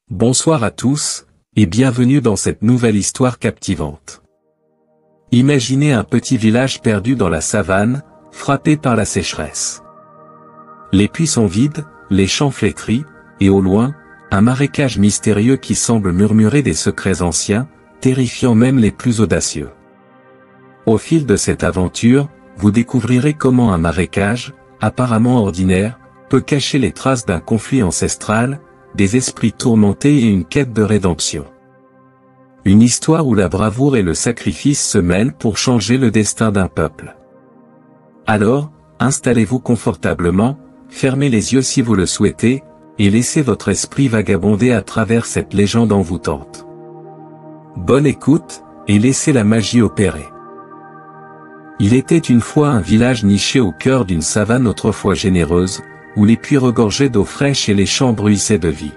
Bonsoir à tous, et bienvenue dans cette nouvelle histoire captivante. Imaginez un petit village perdu dans la savane, frappé par la sécheresse. Les puits sont vides, les champs flétris, et au loin, un marécage mystérieux qui semble murmurer des secrets anciens, terrifiant même les plus audacieux. Au fil de cette aventure, vous découvrirez comment un marécage, apparemment ordinaire, peut cacher les traces d'un conflit ancestral, des esprits tourmentés et une quête de rédemption. Une histoire où la bravoure et le sacrifice se mêlent pour changer le destin d'un peuple. Alors, installez-vous confortablement, fermez les yeux si vous le souhaitez, et laissez votre esprit vagabonder à travers cette légende envoûtante. Bonne écoute, et laissez la magie opérer. Il était une fois un village niché au cœur d'une savane autrefois généreuse, où les puits regorgeaient d'eau fraîche et les champs bruissaient de vie.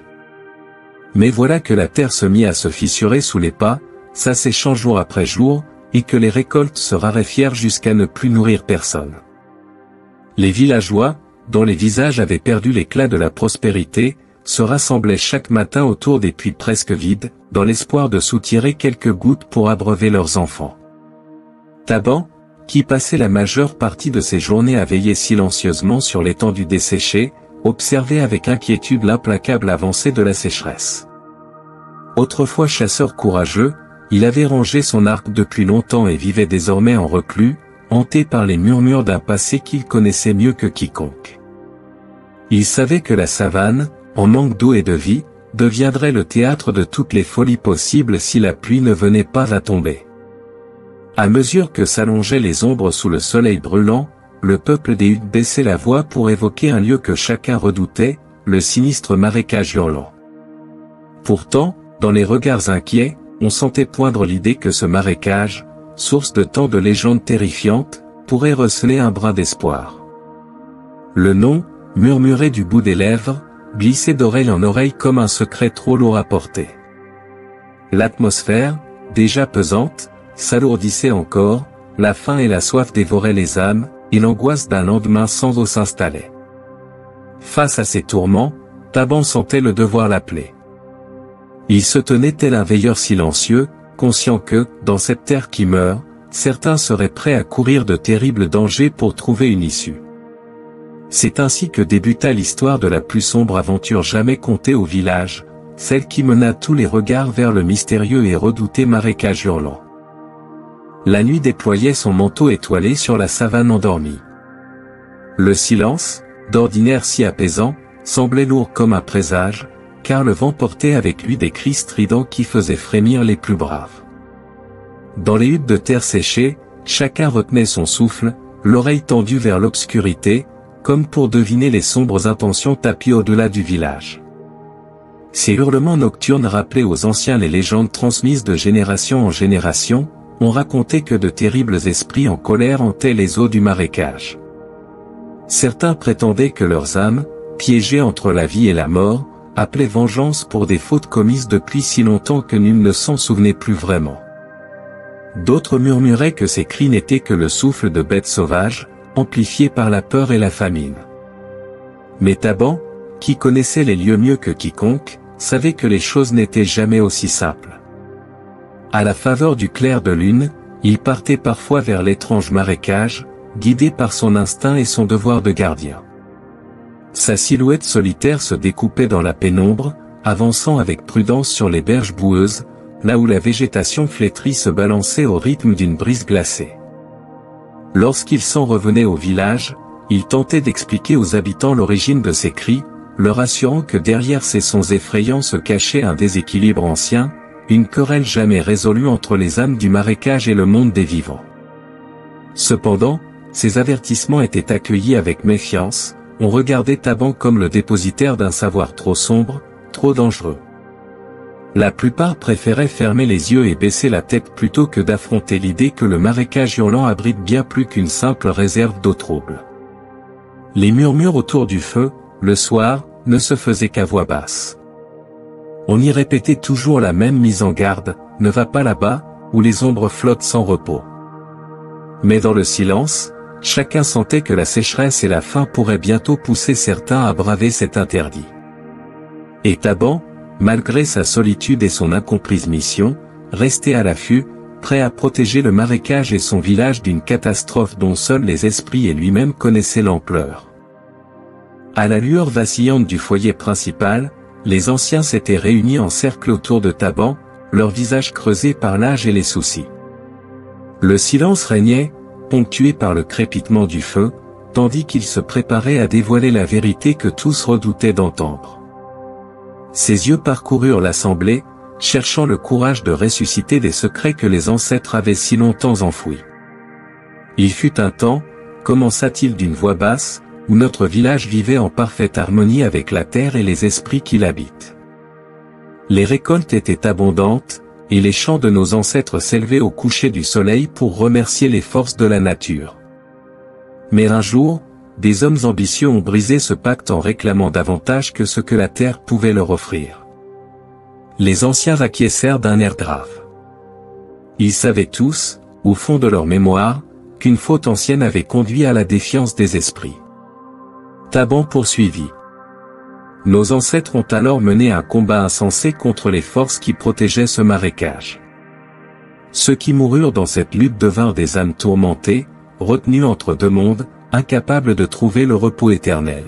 Mais voilà que la terre se mit à se fissurer sous les pas, s'asséchant jour après jour, et que les récoltes se raréfièrent jusqu'à ne plus nourrir personne. Les villageois, dont les visages avaient perdu l'éclat de la prospérité, se rassemblaient chaque matin autour des puits presque vides, dans l'espoir de soutirer quelques gouttes pour abreuver leurs enfants. Taban, qui passait la majeure partie de ses journées à veiller silencieusement sur l'étendue desséchée, observait avec inquiétude l'implacable avancée de la sécheresse. Autrefois chasseur courageux, il avait rangé son arc depuis longtemps et vivait désormais en reclus, hanté par les murmures d'un passé qu'il connaissait mieux que quiconque. Il savait que la savane, en manque d'eau et de vie, deviendrait le théâtre de toutes les folies possibles si la pluie ne venait pas à tomber. À mesure que s'allongeaient les ombres sous le soleil brûlant, le peuple des huttes baissait la voix pour évoquer un lieu que chacun redoutait, le sinistre marécage hurlant. Pourtant, dans les regards inquiets, on sentait poindre l'idée que ce marécage, source de tant de légendes terrifiantes, pourrait receler un brin d'espoir. Le nom, murmuré du bout des lèvres, glissait d'oreille en oreille comme un secret trop lourd à porter. L'atmosphère, déjà pesante, s'alourdissait encore, la faim et la soif dévoraient les âmes, et l'angoisse d'un lendemain sans eau s'installait. Face à ces tourments, Taban sentait le devoir l'appeler. Il se tenait tel un veilleur silencieux, conscient que, dans cette terre qui meurt, certains seraient prêts à courir de terribles dangers pour trouver une issue. C'est ainsi que débuta l'histoire de la plus sombre aventure jamais contée au village, celle qui mena tous les regards vers le mystérieux et redouté marécage hurlant. La nuit déployait son manteau étoilé sur la savane endormie. Le silence, d'ordinaire si apaisant, semblait lourd comme un présage, car le vent portait avec lui des cris stridents qui faisaient frémir les plus braves. Dans les huttes de terre séchée, chacun retenait son souffle, l'oreille tendue vers l'obscurité, comme pour deviner les sombres intentions tapies au-delà du village. Ces hurlements nocturnes rappelaient aux anciens les légendes transmises de génération en génération. On racontait que de terribles esprits en colère hantaient les eaux du marécage. Certains prétendaient que leurs âmes, piégées entre la vie et la mort, appelaient vengeance pour des fautes commises depuis si longtemps que nul ne s'en souvenait plus vraiment. D'autres murmuraient que ces cris n'étaient que le souffle de bêtes sauvages, amplifiées par la peur et la famine. Mais Taban, qui connaissait les lieux mieux que quiconque, savait que les choses n'étaient jamais aussi simples. À la faveur du clair de lune, il partait parfois vers l'étrange marécage, guidé par son instinct et son devoir de gardien. Sa silhouette solitaire se découpait dans la pénombre, avançant avec prudence sur les berges boueuses, là où la végétation flétrie se balançait au rythme d'une brise glacée. Lorsqu'il s'en revenait au village, il tentait d'expliquer aux habitants l'origine de ces cris, leur assurant que derrière ces sons effrayants se cachait un déséquilibre ancien, une querelle jamais résolue entre les âmes du marécage et le monde des vivants. Cependant, ces avertissements étaient accueillis avec méfiance, on regardait Taban comme le dépositaire d'un savoir trop sombre, trop dangereux. La plupart préféraient fermer les yeux et baisser la tête plutôt que d'affronter l'idée que le marécage hurlant abrite bien plus qu'une simple réserve d'eau trouble. Les murmures autour du feu, le soir, ne se faisaient qu'à voix basse. On y répétait toujours la même mise en garde, ne va pas là-bas, où les ombres flottent sans repos. Mais dans le silence, chacun sentait que la sécheresse et la faim pourraient bientôt pousser certains à braver cet interdit. Et Taban, malgré sa solitude et son incomprise mission, restait à l'affût, prêt à protéger le marécage et son village d'une catastrophe dont seuls les esprits et lui-même connaissaient l'ampleur. À la lueur vacillante du foyer principal, les anciens s'étaient réunis en cercle autour de Taban, leurs visages creusés par l'âge et les soucis. Le silence régnait, ponctué par le crépitement du feu, tandis qu'ils se préparaient à dévoiler la vérité que tous redoutaient d'entendre. Ses yeux parcoururent l'assemblée, cherchant le courage de ressusciter des secrets que les ancêtres avaient si longtemps enfouis. Il fut un temps, commença-t-il d'une voix basse, où notre village vivait en parfaite harmonie avec la terre et les esprits qui l'habitent. Les récoltes étaient abondantes, et les chants de nos ancêtres s'élevaient au coucher du soleil pour remercier les forces de la nature. Mais un jour, des hommes ambitieux ont brisé ce pacte en réclamant davantage que ce que la terre pouvait leur offrir. Les anciens acquiescèrent d'un air grave. Ils savaient tous, au fond de leur mémoire, qu'une faute ancienne avait conduit à la défiance des esprits. Taban poursuivit. Nos ancêtres ont alors mené un combat insensé contre les forces qui protégeaient ce marécage. Ceux qui moururent dans cette lutte devinrent des âmes tourmentées, retenues entre deux mondes, incapables de trouver le repos éternel.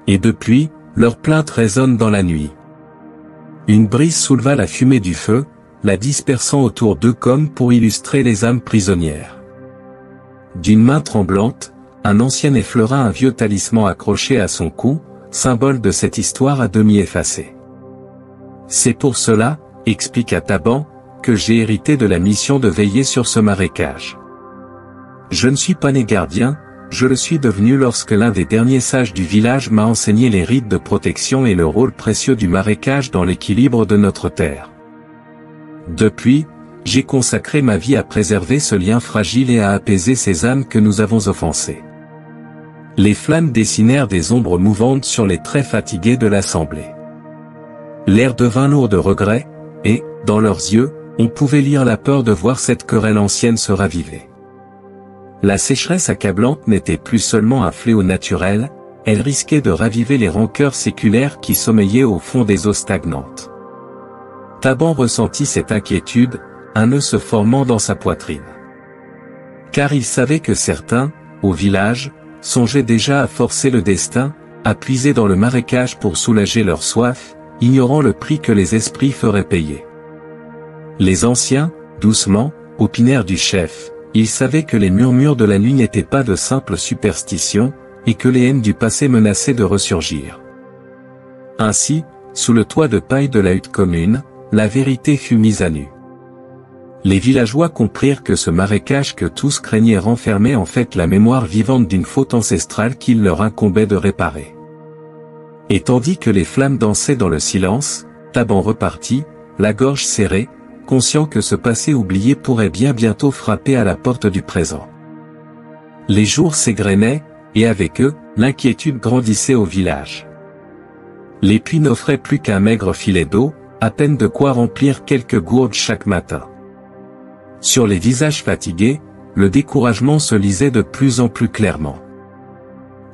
Et depuis, leurs plaintes résonnent dans la nuit. Une brise souleva la fumée du feu, la dispersant autour d'eux comme pour illustrer les âmes prisonnières. D'une main tremblante, un ancien effleura un vieux talisman accroché à son cou, symbole de cette histoire à demi effacée. C'est pour cela, expliqua Taban, que j'ai hérité de la mission de veiller sur ce marécage. Je ne suis pas né gardien, je le suis devenu lorsque l'un des derniers sages du village m'a enseigné les rites de protection et le rôle précieux du marécage dans l'équilibre de notre terre. Depuis, j'ai consacré ma vie à préserver ce lien fragile et à apaiser ces âmes que nous avons offensées. Les flammes dessinèrent des ombres mouvantes sur les traits fatigués de l'assemblée. L'air devint lourd de regret, et, dans leurs yeux, on pouvait lire la peur de voir cette querelle ancienne se raviver. La sécheresse accablante n'était plus seulement un fléau naturel, elle risquait de raviver les rancœurs séculaires qui sommeillaient au fond des eaux stagnantes. Taban ressentit cette inquiétude, un nœud se formant dans sa poitrine. Car il savait que certains, au village, songeaient déjà à forcer le destin, à puiser dans le marécage pour soulager leur soif, ignorant le prix que les esprits feraient payer. Les anciens, doucement, opinèrent du chef, ils savaient que les murmures de la nuit n'étaient pas de simples superstitions, et que les haines du passé menaçaient de ressurgir. Ainsi, sous le toit de paille de la hutte commune, la vérité fut mise à nu. Les villageois comprirent que ce marécage que tous craignaient renfermait en fait la mémoire vivante d'une faute ancestrale qu'il leur incombait de réparer. Et tandis que les flammes dansaient dans le silence, Taban repartit, la gorge serrée, conscient que ce passé oublié pourrait bien bientôt frapper à la porte du présent. Les jours s'égrenaient, et avec eux, l'inquiétude grandissait au village. Les puits n'offraient plus qu'un maigre filet d'eau, à peine de quoi remplir quelques gourdes chaque matin. Sur les visages fatigués, le découragement se lisait de plus en plus clairement.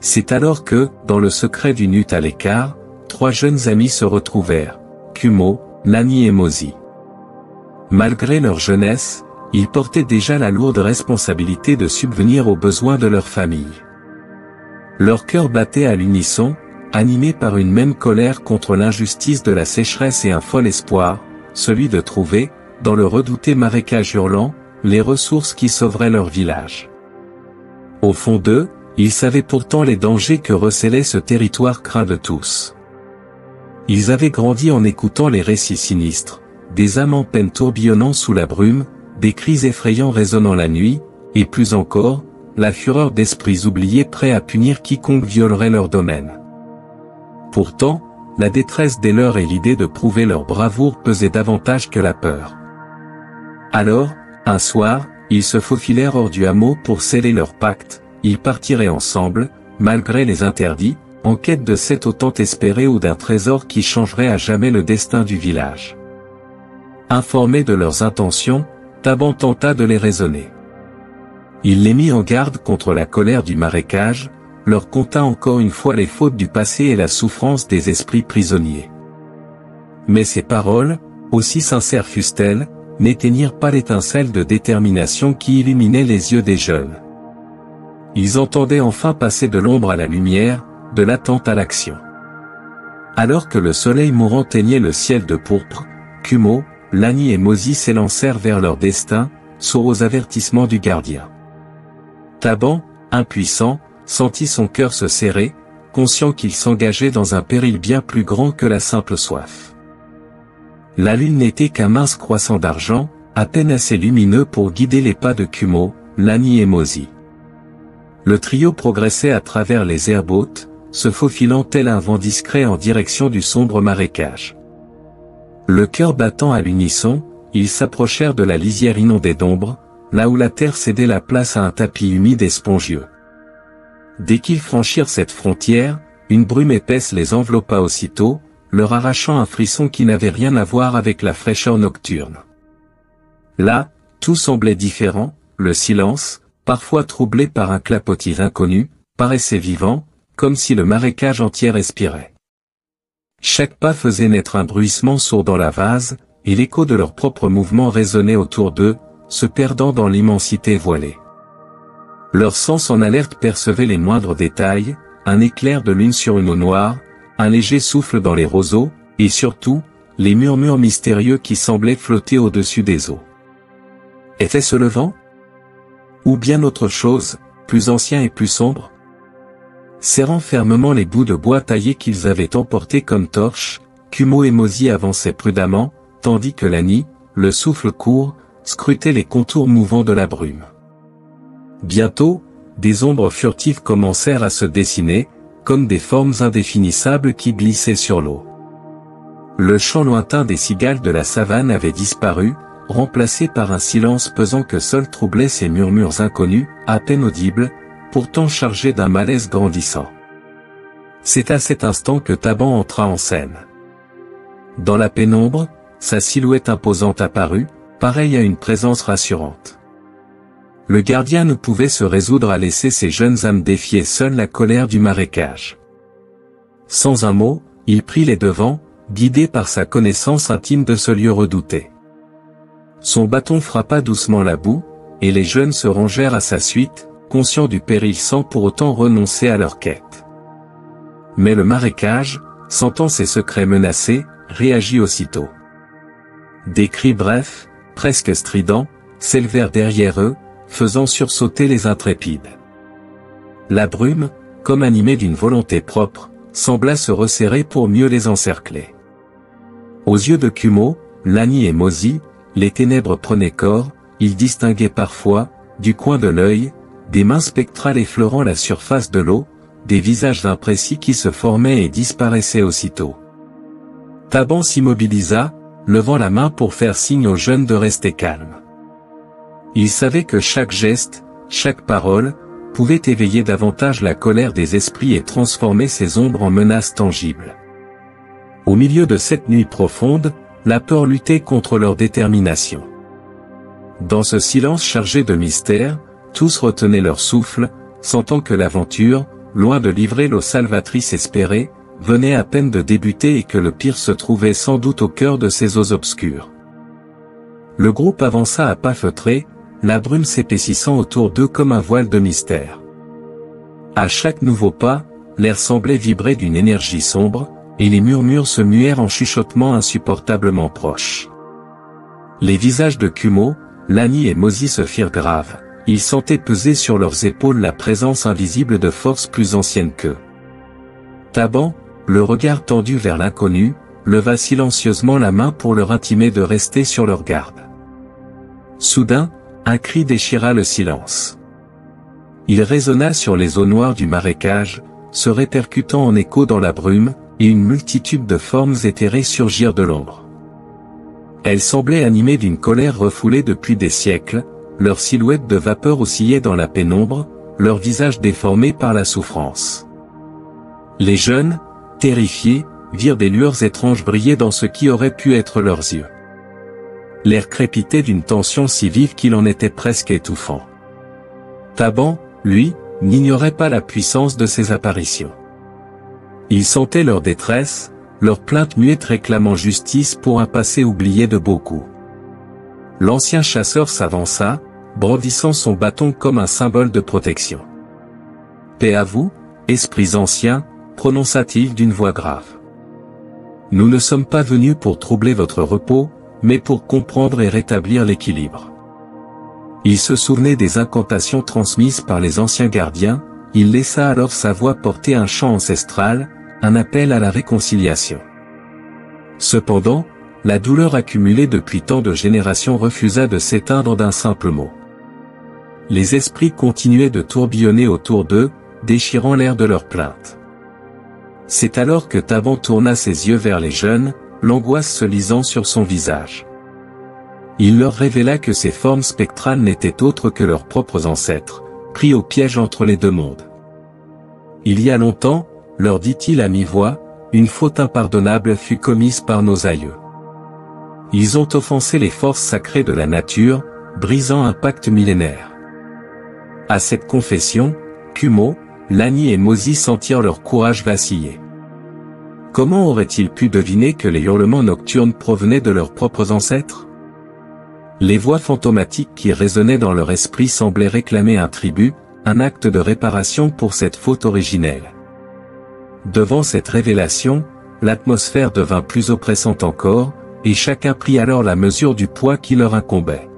C'est alors que, dans le secret d'une hutte à l'écart, 3 jeunes amis se retrouvèrent, Kumo, Nani et Mozi. Malgré leur jeunesse, ils portaient déjà la lourde responsabilité de subvenir aux besoins de leur famille. Leur cœur battait à l'unisson, animés par une même colère contre l'injustice de la sécheresse et un fol espoir, celui de trouver, dans le redouté marécage hurlant, les ressources qui sauveraient leur village. Au fond d'eux, ils savaient pourtant les dangers que recelait ce territoire craint de tous. Ils avaient grandi en écoutant les récits sinistres, des âmes en peine tourbillonnant sous la brume, des cris effrayants résonnant la nuit, et plus encore, la fureur d'esprits oubliés prêts à punir quiconque violerait leur domaine. Pourtant, la détresse des leurs et l'idée de prouver leur bravoure pesaient davantage que la peur. Alors, un soir, ils se faufilèrent hors du hameau pour sceller leur pacte, ils partiraient ensemble, malgré les interdits, en quête de cet autant espéré ou d'un trésor qui changerait à jamais le destin du village. Informé de leurs intentions, Taban tenta de les raisonner. Il les mit en garde contre la colère du marécage, leur conta encore une fois les fautes du passé et la souffrance des esprits prisonniers. Mais ces paroles, aussi sincères fussent-elles, n'éteignirent pas l'étincelle de détermination qui illuminait les yeux des jeunes. Ils entendaient enfin passer de l'ombre à la lumière, de l'attente à l'action. Alors que le soleil mourant teignait le ciel de pourpre, Kumo, Lani et Mosi s'élancèrent vers leur destin, sourds aux avertissements du gardien. Taban, impuissant, sentit son cœur se serrer, conscient qu'il s'engageait dans un péril bien plus grand que la simple soif. La lune n'était qu'un mince croissant d'argent, à peine assez lumineux pour guider les pas de Kumo, Lani et Mosi. Le trio progressait à travers les herbes hautes, se faufilant tel un vent discret en direction du sombre marécage. Le cœur battant à l'unisson, ils s'approchèrent de la lisière inondée d'ombre, là où la terre cédait la place à un tapis humide et spongieux. Dès qu'ils franchirent cette frontière, une brume épaisse les enveloppa aussitôt, leur arrachant un frisson qui n'avait rien à voir avec la fraîcheur nocturne. Là, tout semblait différent, le silence, parfois troublé par un clapotis inconnu, paraissait vivant, comme si le marécage entier respirait. Chaque pas faisait naître un bruissement sourd dans la vase, et l'écho de leurs propres mouvements résonnait autour d'eux, se perdant dans l'immensité voilée. Leurs sens en alerte percevaient les moindres détails, un éclair de lune sur une eau noire, un léger souffle dans les roseaux, et surtout, les murmures mystérieux qui semblaient flotter au-dessus des eaux. Était-ce le vent? Ou bien autre chose, plus ancien et plus sombre? Serrant fermement les bouts de bois taillés qu'ils avaient emportés comme torches, Kumo et Mosi avançaient prudemment, tandis que Lani, le souffle court, scrutait les contours mouvants de la brume. Bientôt, des ombres furtives commencèrent à se dessiner, comme des formes indéfinissables qui glissaient sur l'eau. Le chant lointain des cigales de la savane avait disparu, remplacé par un silence pesant que seul troublait ces murmures inconnus, à peine audibles, pourtant chargés d'un malaise grandissant. C'est à cet instant que Taban entra en scène. Dans la pénombre, sa silhouette imposante apparut, pareille à une présence rassurante. Le gardien ne pouvait se résoudre à laisser ces jeunes âmes défier seules la colère du marécage. Sans un mot, il prit les devants, guidé par sa connaissance intime de ce lieu redouté. Son bâton frappa doucement la boue, et les jeunes se rangèrent à sa suite, conscients du péril sans pour autant renoncer à leur quête. Mais le marécage, sentant ses secrets menacés, réagit aussitôt. Des cris brefs, presque stridents, s'élevèrent derrière eux, faisant sursauter les intrépides. La brume, comme animée d'une volonté propre, sembla se resserrer pour mieux les encercler. Aux yeux de Kumo, Lani et Mosi, les ténèbres prenaient corps, ils distinguaient parfois, du coin de l'œil, des mains spectrales effleurant la surface de l'eau, des visages imprécis qui se formaient et disparaissaient aussitôt. Taban s'immobilisa, levant la main pour faire signe aux jeunes de rester calmes. Il savait que chaque geste, chaque parole, pouvait éveiller davantage la colère des esprits et transformer ces ombres en menaces tangibles. Au milieu de cette nuit profonde, la peur luttait contre leur détermination. Dans ce silence chargé de mystère, tous retenaient leur souffle, sentant que l'aventure, loin de livrer l'eau salvatrice espérée, venait à peine de débuter et que le pire se trouvait sans doute au cœur de ces eaux obscures. Le groupe avança à pas feutrés, la brume s'épaississant autour d'eux comme un voile de mystère. À chaque nouveau pas, l'air semblait vibrer d'une énergie sombre, et les murmures se muèrent en chuchotements insupportablement proches. Les visages de Kumo, Lani et Mosi se firent graves, ils sentaient peser sur leurs épaules la présence invisible de forces plus anciennes qu'eux. Taban, le regard tendu vers l'inconnu, leva silencieusement la main pour leur intimer de rester sur leur garde. Soudain, un cri déchira le silence. Il résonna sur les eaux noires du marécage, se répercutant en écho dans la brume, et une multitude de formes éthérées surgirent de l'ombre. Elles semblaient animées d'une colère refoulée depuis des siècles, leurs silhouettes de vapeur oscillaient dans la pénombre, leurs visages déformés par la souffrance. Les jeunes, terrifiés, virent des lueurs étranges briller dans ce qui aurait pu être leurs yeux. L'air crépitait d'une tension si vive qu'il en était presque étouffant. Taban, lui, n'ignorait pas la puissance de ces apparitions. Il sentait leur détresse, leur plainte muette réclamant justice pour un passé oublié de beaucoup. L'ancien chasseur s'avança, brandissant son bâton comme un symbole de protection. « Paix à vous, esprits anciens », prononça-t-il d'une voix grave. « Nous ne sommes pas venus pour troubler votre repos, mais pour comprendre et rétablir l'équilibre. » Il se souvenait des incantations transmises par les anciens gardiens, il laissa alors sa voix porter un chant ancestral, un appel à la réconciliation. Cependant, la douleur accumulée depuis tant de générations refusa de s'éteindre d'un simple mot. Les esprits continuaient de tourbillonner autour d'eux, déchirant l'air de leurs plaintes. C'est alors que Taban tourna ses yeux vers les jeunes, l'angoisse se lisant sur son visage. Il leur révéla que ces formes spectrales n'étaient autres que leurs propres ancêtres, pris au piège entre les deux mondes. Il y a longtemps, leur dit-il à mi-voix, une faute impardonnable fut commise par nos aïeux. Ils ont offensé les forces sacrées de la nature, brisant un pacte millénaire. À cette confession, Kumo, Lani et Mozi sentirent leur courage vaciller. Comment auraient-ils pu deviner que les hurlements nocturnes provenaient de leurs propres ancêtres? Les voix fantomatiques qui résonnaient dans leur esprit semblaient réclamer un tribut, un acte de réparation pour cette faute originelle. Devant cette révélation, l'atmosphère devint plus oppressante encore, et chacun prit alors la mesure du poids qui leur incombait.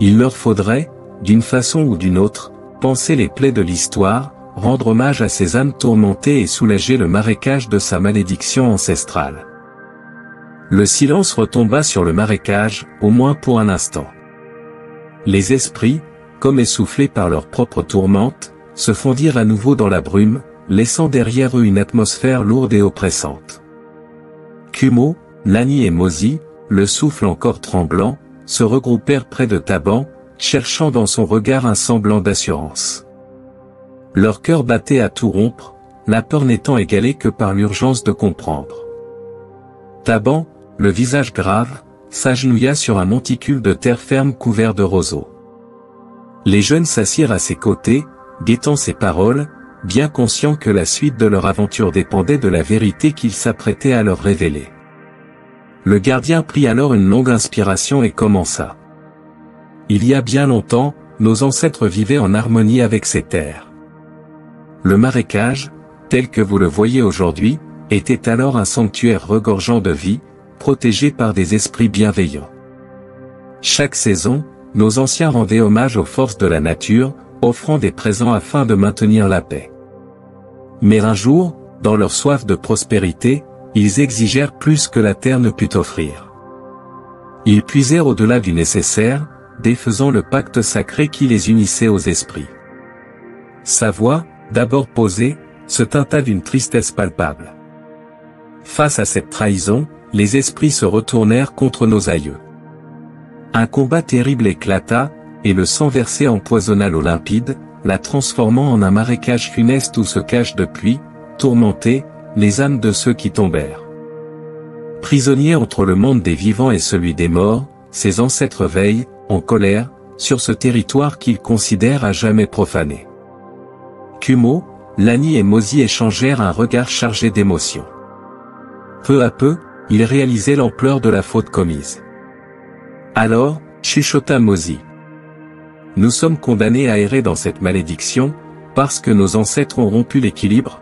Il leur faudrait, d'une façon ou d'une autre, panser les plaies de l'histoire, rendre hommage à ces âmes tourmentées et soulager le marécage de sa malédiction ancestrale. Le silence retomba sur le marécage, au moins pour un instant. Les esprits, comme essoufflés par leur propre tourmente, se fondirent à nouveau dans la brume, laissant derrière eux une atmosphère lourde et oppressante. Kumo, Lani et Mozi, le souffle encore tremblant, se regroupèrent près de Taban, cherchant dans son regard un semblant d'assurance. Leur cœur battait à tout rompre, la peur n'étant égalée que par l'urgence de comprendre. Taban, le visage grave, s'agenouilla sur un monticule de terre ferme couvert de roseaux. Les jeunes s'assirent à ses côtés, guettant ses paroles, bien conscients que la suite de leur aventure dépendait de la vérité qu'il s'apprêtait à leur révéler. Le gardien prit alors une longue inspiration et commença. Il y a bien longtemps, nos ancêtres vivaient en harmonie avec ces terres. Le marécage, tel que vous le voyez aujourd'hui, était alors un sanctuaire regorgeant de vie, protégé par des esprits bienveillants. Chaque saison, nos anciens rendaient hommage aux forces de la nature, offrant des présents afin de maintenir la paix. Mais un jour, dans leur soif de prospérité, ils exigèrent plus que la terre ne put offrir. Ils puisèrent au-delà du nécessaire, défaisant le pacte sacré qui les unissait aux esprits. Sa voix, d'abord posée, se teinta d'une tristesse palpable. Face à cette trahison, les esprits se retournèrent contre nos aïeux. Un combat terrible éclata, et le sang versé empoisonna l'eau limpide, la transformant en un marécage funeste où se cachent depuis, tourmentés, les âmes de ceux qui tombèrent. Prisonniers entre le monde des vivants et celui des morts, ces ancêtres veillent, en colère, sur ce territoire qu'ils considèrent à jamais profané. Kumo, Lani et Mozi échangèrent un regard chargé d'émotion. Peu à peu, ils réalisaient l'ampleur de la faute commise. Alors, chuchota Mozi. Nous sommes condamnés à errer dans cette malédiction, parce que nos ancêtres ont rompu l'équilibre?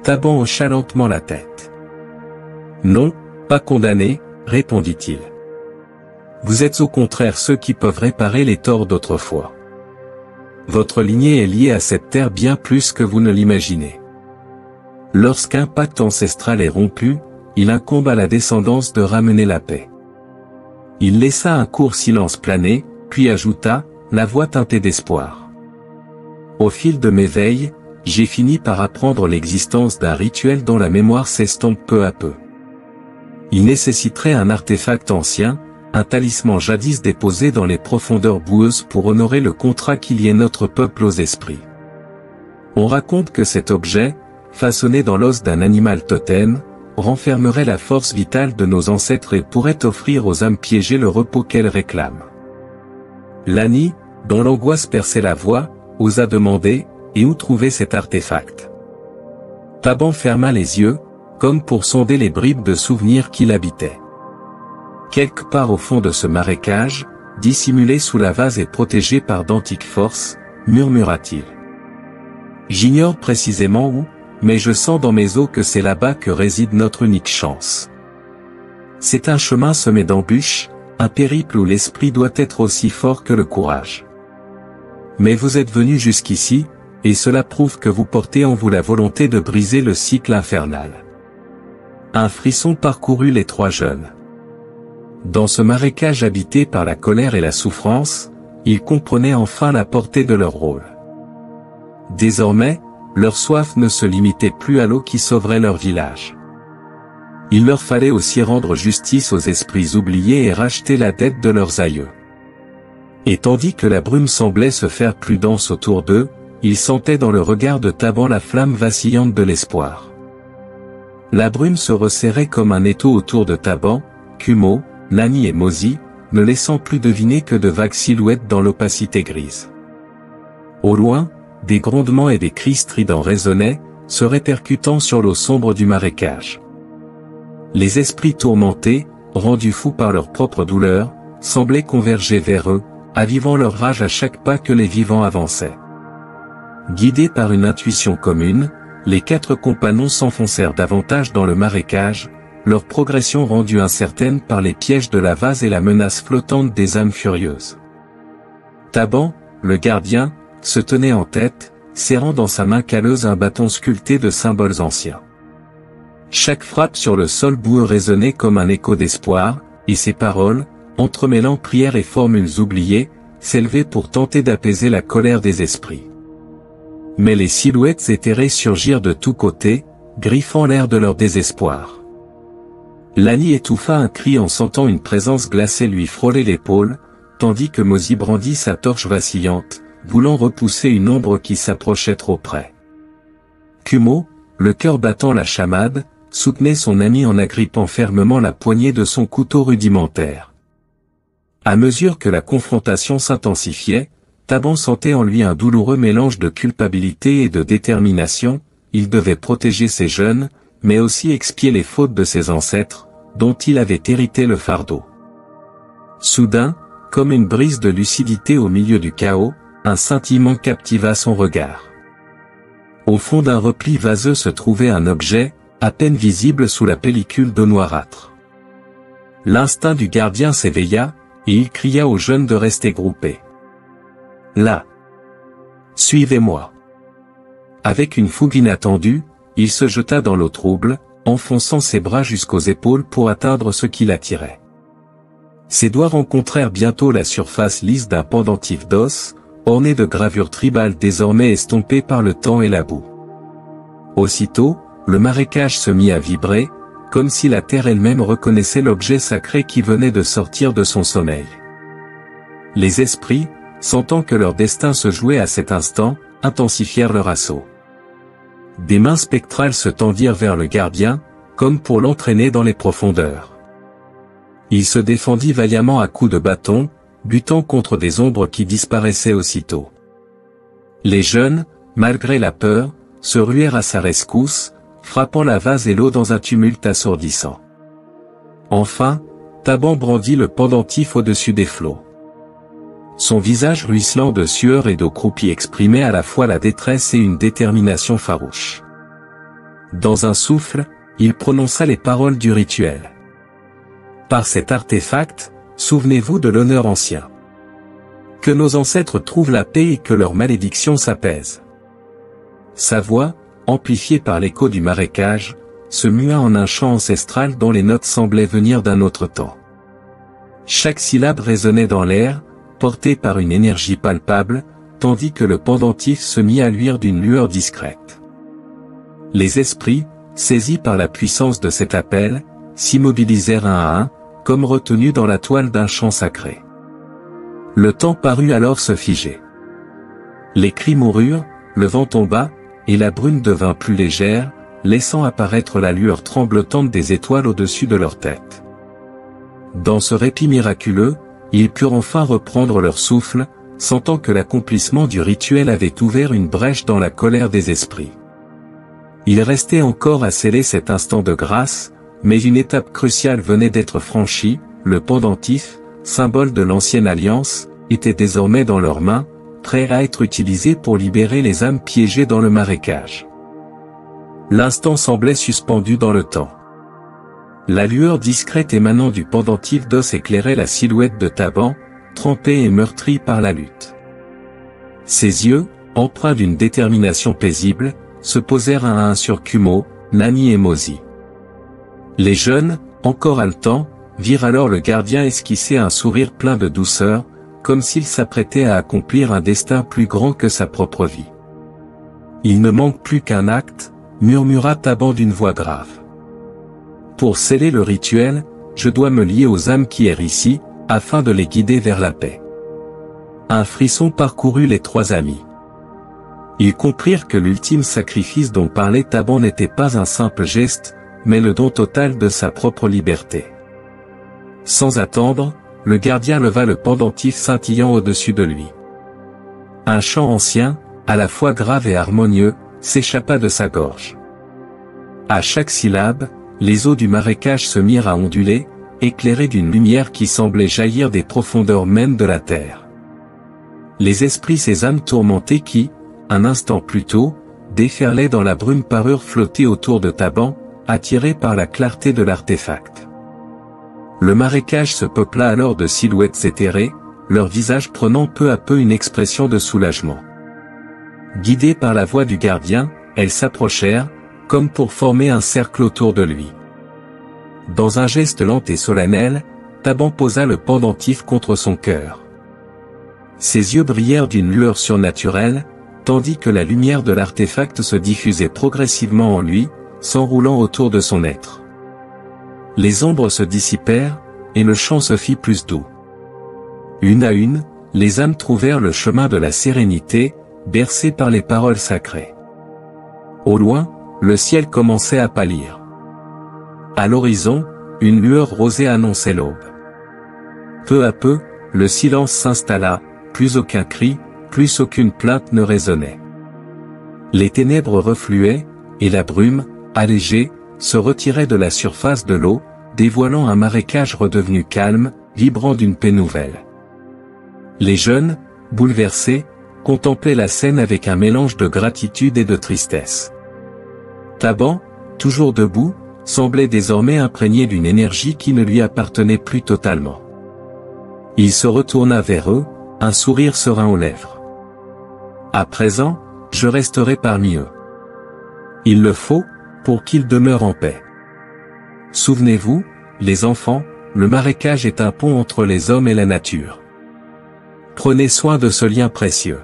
Taban hocha lentement la tête. Non, pas condamnés, répondit-il. Vous êtes au contraire ceux qui peuvent réparer les torts d'autrefois. Votre lignée est liée à cette terre bien plus que vous ne l'imaginez. Lorsqu'un pacte ancestral est rompu, il incombe à la descendance de ramener la paix. Il laissa un court silence planer, puis ajouta, la voix teintée d'espoir. Au fil de mes veilles, j'ai fini par apprendre l'existence d'un rituel dont la mémoire s'estompe peu à peu. Il nécessiterait un artefact ancien, un talisman jadis déposé dans les profondeurs boueuses pour honorer le contrat qui liait notre peuple aux esprits. On raconte que cet objet, façonné dans l'os d'un animal totem, renfermerait la force vitale de nos ancêtres et pourrait offrir aux âmes piégées le repos qu'elles réclament. Lani, dont l'angoisse perçait la voix, osa demander, et où trouver cet artefact? Taban ferma les yeux, comme pour sonder les bribes de souvenirs qui l'habitaient. Quelque part au fond de ce marécage, dissimulé sous la vase et protégé par d'antiques forces, murmura-t-il. J'ignore précisément où, mais je sens dans mes os que c'est là-bas que réside notre unique chance. C'est un chemin semé d'embûches, un périple où l'esprit doit être aussi fort que le courage. Mais vous êtes venu jusqu'ici, et cela prouve que vous portez en vous la volonté de briser le cycle infernal. Un frisson parcourut les trois jeunes. Dans ce marécage habité par la colère et la souffrance, ils comprenaient enfin la portée de leur rôle. Désormais, leur soif ne se limitait plus à l'eau qui sauverait leur village. Il leur fallait aussi rendre justice aux esprits oubliés et racheter la dette de leurs aïeux. Et tandis que la brume semblait se faire plus dense autour d'eux, ils sentaient dans le regard de Taban la flamme vacillante de l'espoir. La brume se resserrait comme un étau autour de Taban, Kumo, Nani et Mozi, ne laissant plus deviner que de vagues silhouettes dans l'opacité grise. Au loin, des grondements et des cris stridents résonnaient, se répercutant sur l'eau sombre du marécage. Les esprits tourmentés, rendus fous par leur propre douleur, semblaient converger vers eux, avivant leur rage à chaque pas que les vivants avançaient. Guidés par une intuition commune, les quatre compagnons s'enfoncèrent davantage dans le marécage, leur progression rendue incertaine par les pièges de la vase et la menace flottante des âmes furieuses. Taban, le gardien, se tenait en tête, serrant dans sa main calleuse un bâton sculpté de symboles anciens. Chaque frappe sur le sol boueux résonnait comme un écho d'espoir, et ses paroles, entremêlant prières et formules oubliées, s'élevaient pour tenter d'apaiser la colère des esprits. Mais les silhouettes éthérées surgirent de tous côtés, griffant l'air de leur désespoir. Lani étouffa un cri en sentant une présence glacée lui frôler l'épaule, tandis que Mozi brandit sa torche vacillante, voulant repousser une ombre qui s'approchait trop près. Kumo, le cœur battant la chamade, soutenait son ami en agrippant fermement la poignée de son couteau rudimentaire. À mesure que la confrontation s'intensifiait, Taban sentait en lui un douloureux mélange de culpabilité et de détermination. Il devait protéger ses jeunes, mais aussi expier les fautes de ses ancêtres, dont il avait hérité le fardeau. Soudain, comme une brise de lucidité au milieu du chaos, un scintillement captiva son regard. Au fond d'un repli vaseux se trouvait un objet, à peine visible sous la pellicule d'eau noirâtre. L'instinct du gardien s'éveilla, et il cria aux jeunes de rester groupés. Là. Suivez-moi. Avec une fougue inattendue, il se jeta dans l'eau trouble, enfonçant ses bras jusqu'aux épaules pour atteindre ce qui l'attirait. Ses doigts rencontrèrent bientôt la surface lisse d'un pendentif d'os, orné de gravures tribales désormais estompées par le temps et la boue. Aussitôt, le marécage se mit à vibrer, comme si la terre elle-même reconnaissait l'objet sacré qui venait de sortir de son sommeil. Les esprits, sentant que leur destin se jouait à cet instant, intensifièrent leur assaut. Des mains spectrales se tendirent vers le gardien, comme pour l'entraîner dans les profondeurs. Il se défendit vaillamment à coups de bâton, butant contre des ombres qui disparaissaient aussitôt. Les jeunes, malgré la peur, se ruèrent à sa rescousse, frappant la vase et l'eau dans un tumulte assourdissant. Enfin, Taban brandit le pendentif au-dessus des flots. Son visage ruisselant de sueur et d'eau croupie exprimait à la fois la détresse et une détermination farouche. Dans un souffle, il prononça les paroles du rituel. Par cet artefact, souvenez-vous de l'honneur ancien. Que nos ancêtres trouvent la paix et que leur malédiction s'apaise. Sa voix, amplifiée par l'écho du marécage, se mua en un chant ancestral dont les notes semblaient venir d'un autre temps. Chaque syllabe résonnait dans l'air, portée par une énergie palpable, tandis que le pendentif se mit à luire d'une lueur discrète. Les esprits, saisis par la puissance de cet appel, s'immobilisèrent un à un, comme retenus dans la toile d'un chant sacré. Le temps parut alors se figer. Les cris moururent, le vent tomba, et la brume devint plus légère, laissant apparaître la lueur tremblotante des étoiles au-dessus de leur tête. Dans ce répit miraculeux, ils purent enfin reprendre leur souffle, sentant que l'accomplissement du rituel avait ouvert une brèche dans la colère des esprits. Il restait encore à sceller cet instant de grâce, mais une étape cruciale venait d'être franchie, le pendentif, symbole de l'ancienne alliance, était désormais dans leurs mains, prêt à être utilisé pour libérer les âmes piégées dans le marécage. L'instant semblait suspendu dans le temps. La lueur discrète émanant du pendentif d'os éclairait la silhouette de Taban, trempé et meurtri par la lutte. Ses yeux, empreints d'une détermination paisible, se posèrent un à un sur Kumo, Nani et Mozi. Les jeunes, encore haletants, virent alors le gardien esquisser un sourire plein de douceur, comme s'il s'apprêtait à accomplir un destin plus grand que sa propre vie. Il ne manque plus qu'un acte, murmura Taban d'une voix grave. Pour sceller le rituel, je dois me lier aux âmes qui errent ici, afin de les guider vers la paix. Un frisson parcourut les trois amis. Ils comprirent que l'ultime sacrifice dont parlait Taban n'était pas un simple geste, mais le don total de sa propre liberté. Sans attendre, le gardien leva le pendentif scintillant au-dessus de lui. Un chant ancien, à la fois grave et harmonieux, s'échappa de sa gorge. À chaque syllabe, les eaux du marécage se mirent à onduler, éclairées d'une lumière qui semblait jaillir des profondeurs mêmes de la terre. Les esprits ces âmes tourmentées qui, un instant plus tôt, déferlaient dans la brume parurent flotter autour de Taban, attirés par la clarté de l'artefact. Le marécage se peupla alors de silhouettes éthérées, leurs visages prenant peu à peu une expression de soulagement. Guidées par la voix du gardien, elles s'approchèrent, comme pour former un cercle autour de lui. Dans un geste lent et solennel, Taban posa le pendentif contre son cœur. Ses yeux brillèrent d'une lueur surnaturelle, tandis que la lumière de l'artefact se diffusait progressivement en lui, s'enroulant autour de son être. Les ombres se dissipèrent, et le chant se fit plus doux. Une à une, les âmes trouvèrent le chemin de la sérénité, bercées par les paroles sacrées. Au loin, le ciel commençait à pâlir. À l'horizon, une lueur rosée annonçait l'aube. Peu à peu, le silence s'installa, plus aucun cri, plus aucune plainte ne résonnait. Les ténèbres refluaient, et la brume, allégée, se retirait de la surface de l'eau, dévoilant un marécage redevenu calme, vibrant d'une paix nouvelle. Les jeunes, bouleversés, contemplaient la scène avec un mélange de gratitude et de tristesse. Taban, toujours debout, semblait désormais imprégné d'une énergie qui ne lui appartenait plus totalement. Il se retourna vers eux, un sourire serein aux lèvres. À présent, je resterai parmi eux. Il le faut, pour qu'ils demeurent en paix. Souvenez-vous, les enfants, le marécage est un pont entre les hommes et la nature. Prenez soin de ce lien précieux.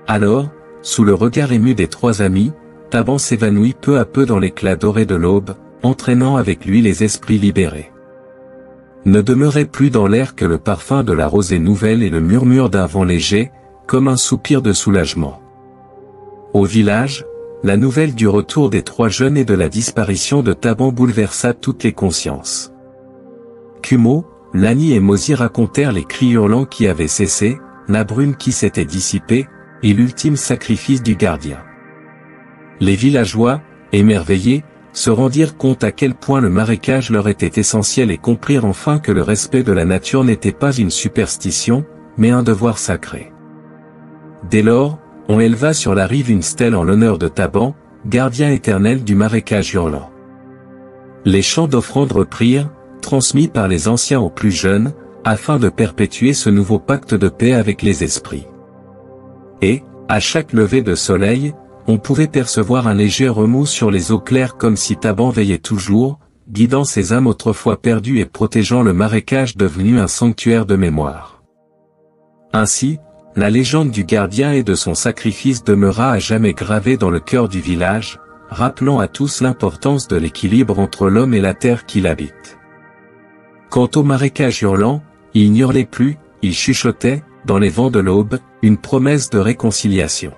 Alors, sous le regard ému des trois amis, Taban s'évanouit peu à peu dans l'éclat doré de l'aube, entraînant avec lui les esprits libérés. Ne demeurait plus dans l'air que le parfum de la rosée nouvelle et le murmure d'un vent léger, comme un soupir de soulagement. Au village, la nouvelle du retour des trois jeunes et de la disparition de Taban bouleversa toutes les consciences. Kumo, Nani et Mozi racontèrent les cris hurlants qui avaient cessé, la brume qui s'était dissipée, et l'ultime sacrifice du gardien. Les villageois, émerveillés, se rendirent compte à quel point le marécage leur était essentiel et comprirent enfin que le respect de la nature n'était pas une superstition, mais un devoir sacré. Dès lors, on éleva sur la rive une stèle en l'honneur de Taban, gardien éternel du marécage hurlant. Les chants d'offrande reprirent, transmis par les anciens aux plus jeunes, afin de perpétuer ce nouveau pacte de paix avec les esprits. Et, à chaque lever de soleil, on pouvait percevoir un léger remous sur les eaux claires comme si Taban veillait toujours, guidant ces âmes autrefois perdues et protégeant le marécage devenu un sanctuaire de mémoire. Ainsi, la légende du gardien et de son sacrifice demeura à jamais gravée dans le cœur du village, rappelant à tous l'importance de l'équilibre entre l'homme et la terre qu'il habite. Quant au marécage hurlant, il n'y hurlait plus, il chuchotait, dans les vents de l'aube, une promesse de réconciliation.